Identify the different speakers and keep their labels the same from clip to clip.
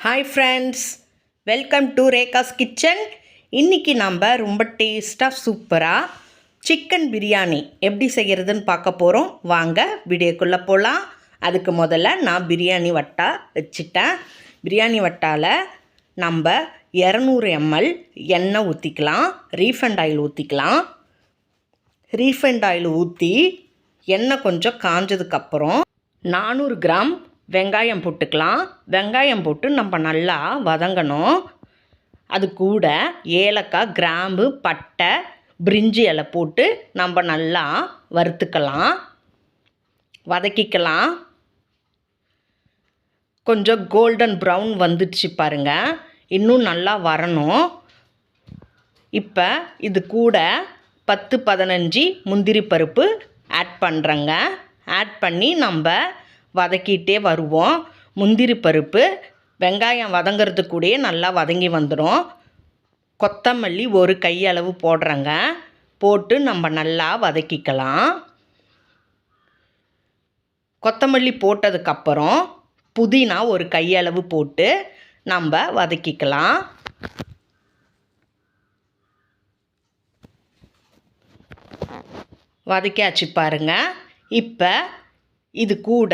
Speaker 1: Hi friends, welcome to Rekha's kitchen. இன்றைக்கி நம்ம ரொம்ப டேஸ்ட்டாக சூப்பராக சிக்கன் பிரியாணி எப்படி செய்கிறதுன்னு பார்க்க போகிறோம். வாங்க வீடியோக்குள்ளே போகலாம். அதுக்கு முதல்ல நான் பிரியாணி வட்டா வச்சுட்டேன். பிரியாணி வட்டாவில் நம்ம 200 ml எண்ணெய் ஊற்றிக்கலாம். ரீஃபைண்ட் ஆயில் ஊற்றிக்கலாம். ரீஃபைண்ட் ஆயில் ஊற்றி எண்ணெய் கொஞ்சம் காஞ்சதுக்கப்புறம் 400 கிராம் வெங்காயம் போட்டுக்கலாம். வெங்காயம் போட்டு நம்ம நல்லா வதங்கணும். அது கூட ஏலக்காய், கிராம்பு, பட்டை, பிரிஞ்சி இலை போட்டு நம்ம நல்லா வறுத்துக்கலாம், வதக்கிக்கலாம். கொஞ்சம் கோல்டன் ப்ரௌன் வந்துடுச்சு பாருங்கள். இன்னும் நல்லா வரணும். இப்போ இது கூட 10-15 முந்திரி பருப்பு ஆட் பண்ணுறேங்க. ஆட் பண்ணி நம்ம வதக்கிட்டே வருவோம். முந்திரி பருப்பு வெங்காயம் வதங்கிறது கூடயே நல்லா வதங்கி வந்துடும். கொத்தமல்லி ஒரு கையளவு போடுறேங்க. போட்டு நம்ம நல்லா வதக்கிக்கலாம். கொத்தமல்லி போட்டதுக்கப்புறம் புதினா ஒரு கையளவு போட்டு நம்ம வதக்கிக்கலாம். வதக்கியாச்சு பாருங்கள். இப்போ இது கூட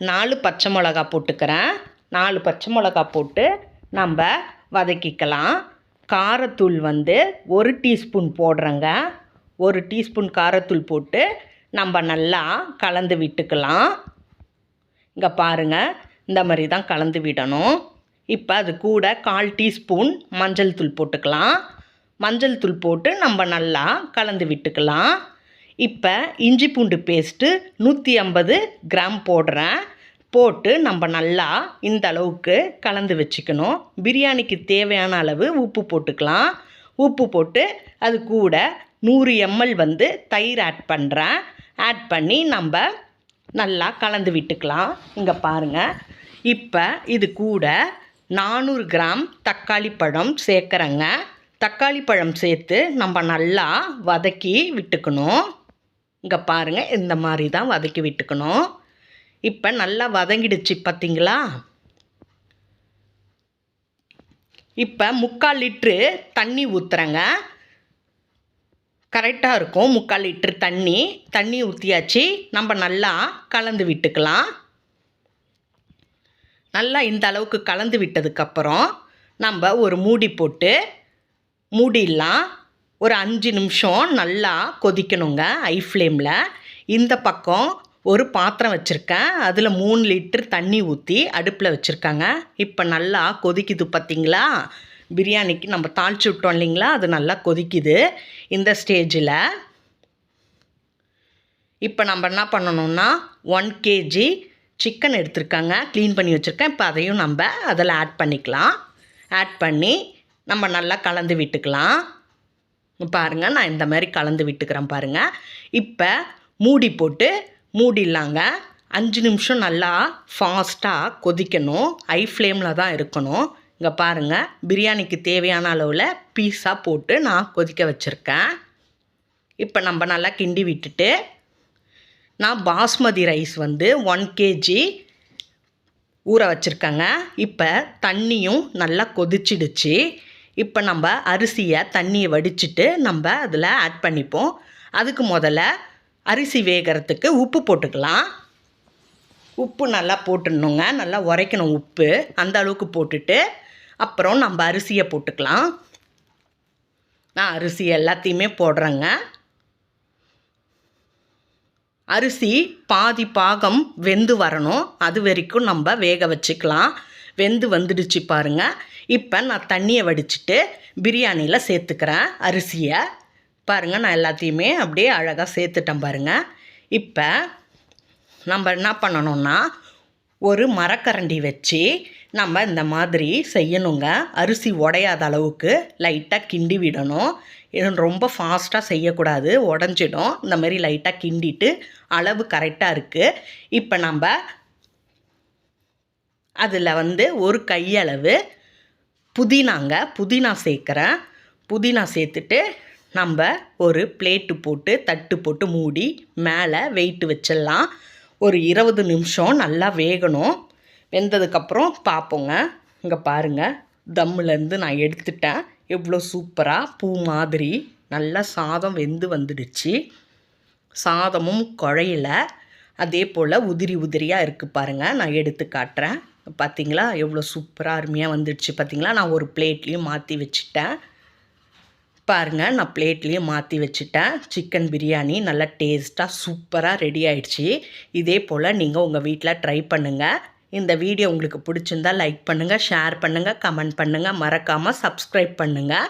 Speaker 1: 4 பச்சை மிளகா போட்டுக்கிறேன். 4 பச்சை மிளகா போட்டு நம்ம வதக்கிக்கலாம். காரத்தூள் 1 டீஸ்பூன் போடுறேங்க. 1 டீஸ்பூன் காரத்தூள் போட்டு நம்ம நல்லா கலந்து விட்டுக்கலாம். இங்கே பாருங்கள், இந்த மாதிரி தான் கலந்து விடணும். இப்போ அது கூட 1/4 டீஸ்பூன் மஞ்சள் தூள் போட்டுக்கலாம். மஞ்சள் தூள் போட்டு நம்ம நல்லா கலந்து விட்டுக்கலாம். இப்போ இஞ்சி பூண்டு பேஸ்ட்டு 150 கிராம் போடுறேன். போட்டு நம்ம நல்லா இந்த அளவுக்கு கலந்து வச்சுக்கணும். பிரியாணிக்கு தேவையான அளவு உப்பு போட்டுக்கலாம். உப்பு போட்டு அது கூட 100 ml தயிர் ஆட் பண்ணுறேன். ஆட் பண்ணி நம்ம நல்லா கலந்து விட்டுக்கலாம். இங்கே பாருங்கள். இப்போ இது கூட 400 கிராம் தக்காளி பழம் சேர்க்குறேங்க. தக்காளி பழம் சேர்த்து நம்ம நல்லா வதக்கி விட்டுக்கணும். இங்கே பாருங்கள், இந்த மாதிரி தான் வதக்கி விட்டுக்கணும். இப்போ நல்லா வதங்கிடுச்சு பார்த்தீங்களா. இப்போ 3/4 லிட்ரு தண்ணி ஊற்றுறேங்க. கரெக்டாக இருக்கும். 3/4 லிட்ரு தண்ணி ஊற்றியாச்சு. நம்ம நல்லா கலந்து விட்டுக்கலாம். நல்லா இந்த அளவுக்கு கலந்து விட்டதுக்கப்புறம் நம்ம ஒரு மூடி போட்டு மூடிடலாம். ஒரு 5 நிமிஷம் நல்லா கொதிக்கணுங்க ஹை ஃப்ளேமில். இந்த பக்கம் ஒரு பாத்திரம் வச்சுருக்கேன். அதில் 3 லிட்டர் தண்ணி ஊற்றி அடுப்பில் வச்சுருக்காங்க. இப்போ நல்லா கொதிக்குது பார்த்திங்களா. பிரியாணிக்கு நம்ம தாளித்து விட்டோம் இல்லைங்களா, அது நல்லா கொதிக்குது. இந்த ஸ்டேஜில் இப்போ நம்ம என்ன பண்ணணும்னா 1 kg சிக்கன் எடுத்துருக்காங்க, க்ளீன் பண்ணி வச்சுருக்கேன். இப்போ அதையும் நம்ம அதில் ஆட் பண்ணிக்கலாம். ஆட் பண்ணி நம்ம நல்லா கலந்து விட்டுக்கலாம். பாருங்கள், நான் இந்த மாதிரி கலந்து விட்டுக்கிறேன் பாருங்கள். இப்போ மூடி போட்டு மூடிடலாங்க. 5 நிமிஷம் நல்லா ஃபாஸ்ட்டாக கொதிக்கணும். ஹை ஃப்ளேமில் தான் இருக்கணும். இங்கே பாருங்கள், பிரியாணிக்கு தேவையான அளவில் பீஸாக போட்டு நான் கொதிக்க வச்சுருக்கேன். இப்போ நம்ம நல்லா கிண்டி விட்டுட்டு நான் பாஸ்மதி ரைஸ் 1 kg ஊற வச்சுருக்கேங்க. இப்போ தண்ணியும் நல்லா கொதிச்சிடுச்சு. இப்போ நம்ம தண்ணியை வடிச்சிட்டு நம்ம அதில் ஆட் பண்ணிப்போம். அதுக்கு முதல்ல அரிசி வேகிறதுக்கு உப்பு போட்டுக்கலாம். உப்பு நல்லா போட்டுடணுங்க. நல்லா உரைக்கணும் உப்பு. அந்த அளவுக்கு போட்டுட்டு அப்புறம் நம்ம அரிசியை போட்டுக்கலாம். நான் அரிசி எல்லாத்தையுமே போடுறேங்க. அரிசி பாதி பாகம் வெந்து வரணும். அது வரைக்கும் நம்ம வேக வச்சுக்கலாம். வெந்து வந்துடுச்சு பாருங்கள். இப்போ நான் தண்ணியை வடிச்சிட்டு பிரியாணியில் சேர்த்துக்கிறேன் அரிசியை. பாருங்கள், நான் எல்லாத்தையுமே அப்படியே அழகாக சேர்த்துட்டேன் பாருங்கள். இப்போ நம்ம என்ன பண்ணணும்னா ஒரு மரக்கரண்டி வச்சு நம்ம இந்த மாதிரி செய்யணுங்க. அரிசி உடையாத அளவுக்கு லைட்டாக கிண்டி விடணும். இது ரொம்ப ஃபாஸ்ட்டாக செய்யக்கூடாது, உடஞ்சிடும். இந்த மாதிரி லைட்டாக கிண்டிட்டு அளவு கரெக்டாக இருக்குது. இப்போ நம்ம அதில் ஒரு கையளவு புதினா சேர்க்குறேன். புதினா சேர்த்துட்டு நம்ம ஒரு பிளேட்டு போட்டு தட்டு போட்டு மூடி மேலே வெயிட்டு வச்சிடலாம். ஒரு 20 நிமிஷம் நல்லா வேகணும். வெந்ததுக்கப்புறம் பார்ப்போங்க. இங்கே பாருங்கள், தம்முலேருந்து நான் எடுத்துட்டேன். எவ்வளோ சூப்பராக பூ மாதிரி நல்லா சாதம் வெந்து வந்துடுச்சு. சாதமும் குழையில, அதே போல் உதிரி உதிரியாக இருக்குது பாருங்கள். நான் எடுத்து காட்டுறேன். பார்த்தீங்களா எவ்வளோ சூப்பராக அருமையாக வந்துடுச்சு பார்த்தீங்களா. நான் ஒரு பிளேட்லேயும் மாற்றி வச்சுட்டேன் பாருங்கள். நான் பிளேட்லேயும் மாற்றி வச்சுட்டேன். சிக்கன் பிரியாணி நல்லா டேஸ்ட்டாக சூப்பராக ரெடி ஆயிடுச்சு. இதே போல் நீங்கள் உங்கள் வீட்டில் ட்ரை பண்ணுங்கள். இந்த வீடியோ உங்களுக்கு பிடிச்சிருந்தால் லைக் பண்ணுங்கள், ஷேர் பண்ணுங்கள், கமெண்ட் பண்ணுங்கள், மறக்காமல் சப்ஸ்கிரைப் பண்ணுங்கள்.